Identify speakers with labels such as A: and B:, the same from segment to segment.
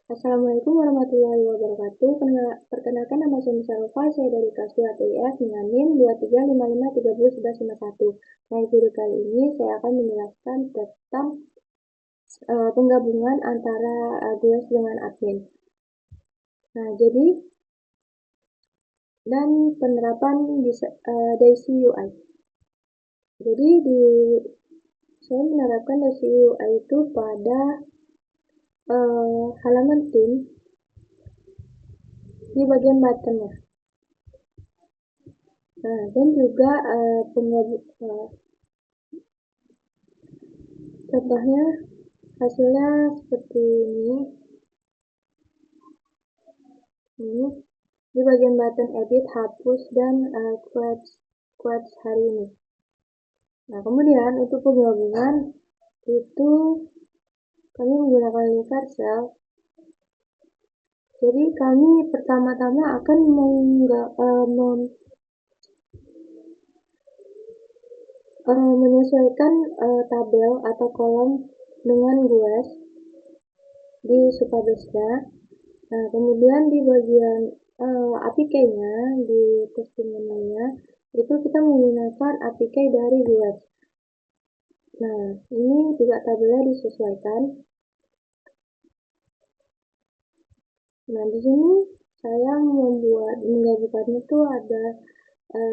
A: Assalamualaikum warahmatullahi wabarakatuh. Perkenalkan, nama saya Misarofa, saya dari kelas 2 ATIF dengan NIM 2355301151. Nah, video kali ini saya akan menjelaskan tentang penggabungan antara GUES dengan admin. Nah, jadi dan penerapan Daisy UI. Jadi saya menerapkan Daisy UI itu pada halaman tim di bagian button-nya. Nah, dan juga contohnya hasilnya seperti ini di bagian button edit, hapus, dan quotes hari ini. Nah, kemudian untuk penggabungan itu kami menggunakan universal. Jadi kami pertama-tama akan menyesuaikan tabel atau kolom dengan GUES di Supabase-nya. Nah, kemudian di bagian APK-nya, di testimoninya, itu kita menggunakan APK dari GUES. Nah, ini juga tabelnya disesuaikan. Nah, di sini saya menggabungkannya tuh ada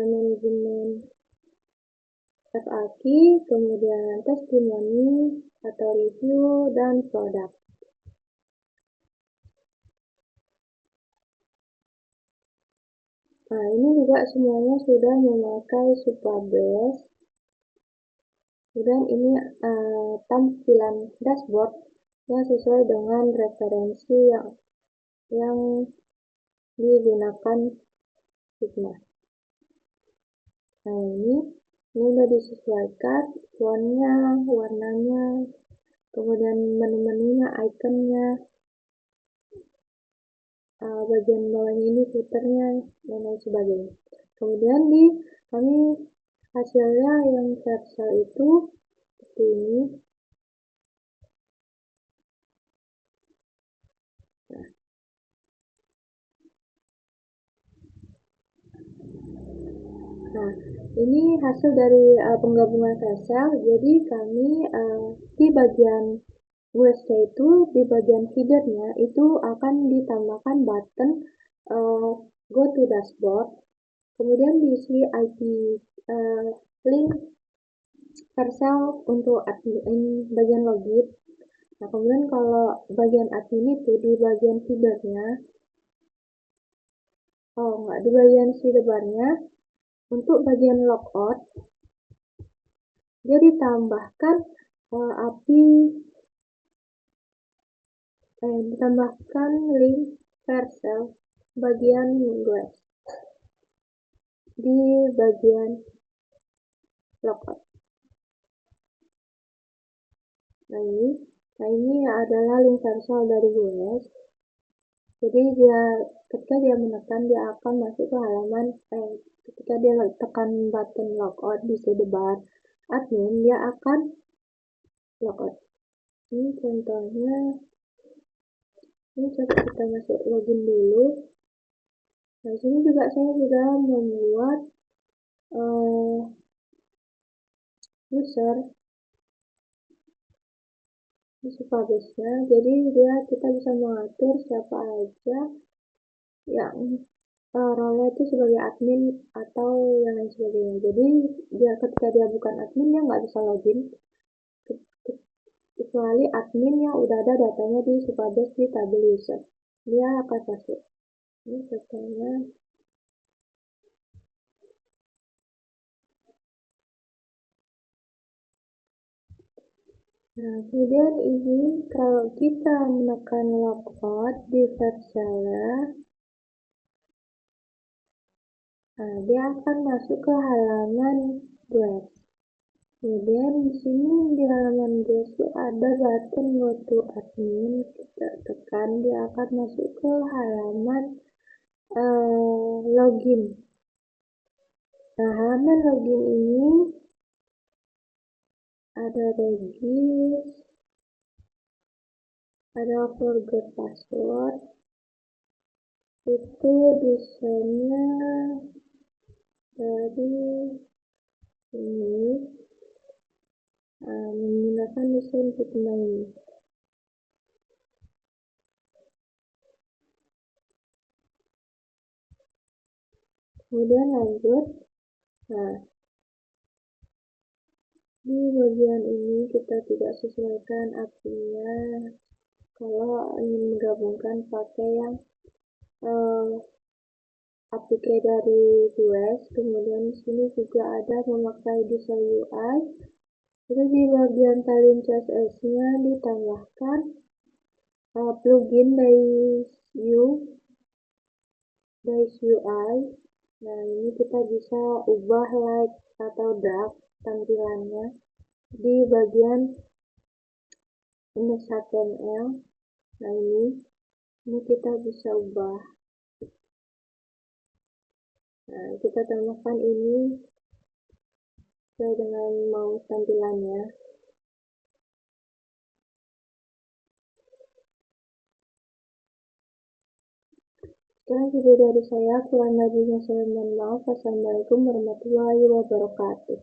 A: manajemen FAQ, kemudian testimoni atau review, dan produk. Nah, ini juga semuanya sudah memakai Supabase. Dan ini tampilan dashboard yang sesuai dengan referensi yang digunakan Sigma. Nah, ini sudah disesuaikan fontnya, warnanya, kemudian menu-menunya, ikonnya, bagian bawahnya ini footernya, dan lain sebagainya. Kemudian kami hasilnya yang versi itu seperti ini. Nah, ini hasil dari penggabungan Excel. Jadi kami di bagian GUES itu, di bagian feedernya itu akan ditambahkan button Go to Dashboard. Kemudian diisi IP link Excel untuk admin bagian login. Nah, kemudian kalau bagian admin itu di bagian feedernya, di bagian sidebarnya, untuk bagian logout, dia ditambahkan ditambahkan link Vercel bagian GUES di bagian logout. Nah, ini adalah link Vercel dari GUES. Jadi ketika dia menekan, dia akan masuk ke halaman ketika dia tekan button logout di sidebar admin, dia akan logout. Ini contohnya. Ini coba kita masuk login dulu. Nah, sini juga saya sudah membuat user di Supabase-nya. Jadi kita bisa mengatur siapa aja yang role itu sebagai admin atau yang lain sebagainya. Jadi ketika dia bukan admin, dia nggak bisa login kecuali admin yang udah ada datanya di Supabase di tabel user. Dia akan masuk. Ini contohnya. Nah, kemudian ini kalau kita menekan logout di Vercel-nya, nah, dia akan masuk ke halaman GUES. Kemudian di sini di halaman GUES itu ada button Go to Admin. Kita tekan, dia akan masuk ke halaman login. Nah, halaman login ini ada regis, ada forgot password, itu desainnya dari ini, menggunakan desain Figma ini. Kemudian lanjut, nah di bagian ini kita tidak sesuaikan artinya kalau ingin menggabungkan pakai yang APK dari Guess. Kemudian di sini juga ada memakai desain UI. Itu di bagian talent CSS-nya ditambahkan plugin Dice UI. Nah, ini kita bisa ubah light atau dark tampilannya di bagian image HTML. Nah, ini kita bisa ubah. Nah, kita tambahkan ini sesuai dengan mau tampilannya. Sekian video dari saya, kurang lebihnya saya mohon maaf. Wassalamualaikum warahmatullahi wabarakatuh.